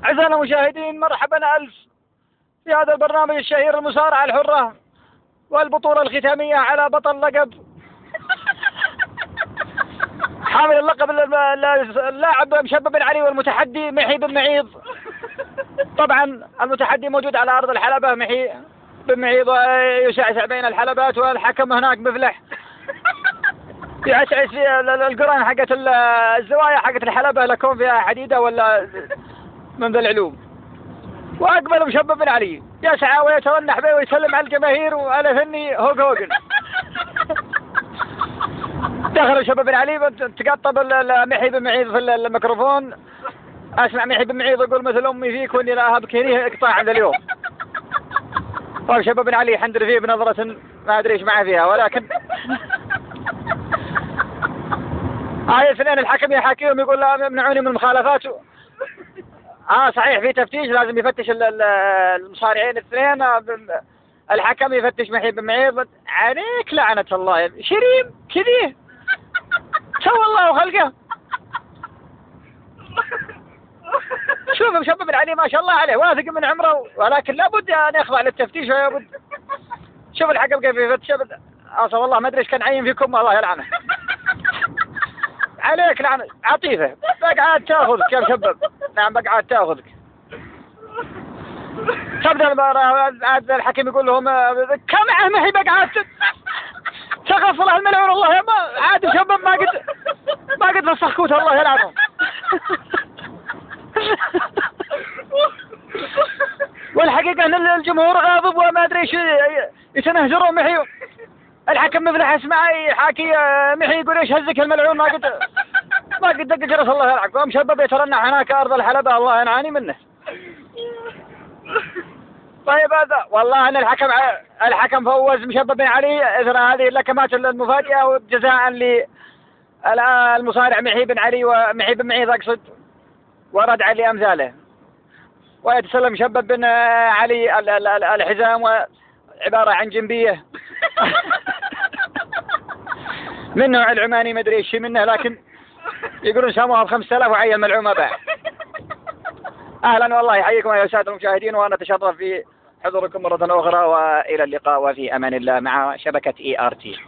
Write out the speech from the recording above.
أعزائنا المشاهدين، مرحبا ألف في هذا البرنامج الشهير المصارعة الحرة والبطولة الختامية على بطل لقب حامل اللقب اللاعب مشبب بن علي والمتحدي محي بن معيض. طبعا المتحدي موجود على أرض الحلبة، محي بن معيض يسعسع بين الحلبات، والحكم هناك مفلح يعسعس في القران حقت الزوايا حقت الحلبة لكون فيها حديدة ولا من ذا العلوم. وأقبل مشبب بن علي يسعى ويترنح به ويسلم على الجماهير وعلى ثني هوق هوقن. دخل مشبب بن علي تقطب محي بن معيض في الميكروفون. أسمع محي بن معيض يقول مثل أمي فيك وإني لا أهبك هنيه اقطاع عند اليوم. طيب شباب بن علي يحندر فيه بنظرة ما أدري إيش معه فيها، ولكن هاي الاثنين الحكم يحاكيهم يقول لا يمنعوني من المخالفات. صحيح في تفتيش لازم يفتش المصارعين الاثنين. الحكم يفتش محي بن معيض. عليك لعنة الله شريم كذي سوى الله خلقه. شوف مشبب بن علي ما شاء الله عليه واثق من عمره، ولكن لابد ان يخضع للتفتيش ويابد. شوف الحكم كيف يفتش. والله ما ادري ايش كان عين فيكم، الله يلعنه. عليك لعنة عطيفه بقعد تاخذك يا مشبب. نعم بقعد تاخذك. تبدا المباراه. الحكم يقول لهم كم محي بقعد تغفل الملعون. الله يا ما عاد مشبب ما قد فسخكوت الله يلعنهم. والحقيقة ان الجمهور غاضب وما ادري ايش يتنهجروا محي. الحكم مفلح اسمع يحاكي محي يقول ايش هزك الملعون ما قد دق جرس الله يلعنك. ومشبب يترنح هناك ارض الحلبة الله ينعاني منه. طيب هذا والله ان الحكم فوز مشبب بن علي اثر هذه اللكمات المفاجئة، وجزاء للمصارع محي بن علي ومحي بن معيض اقصد، وردعا لامثاله. ويتسلم مشبب بن علي الحزام وعبارة عن جنبية من نوع العماني ما ادري ايش منه، لكن يقولون ساموها ب5000 وعي الملعومة باع. اهلا والله يحييكم يا سادة المشاهدين، وانا اتشرف في حضوركم مرة اخرى، والى اللقاء وفي امان الله مع شبكة ERT.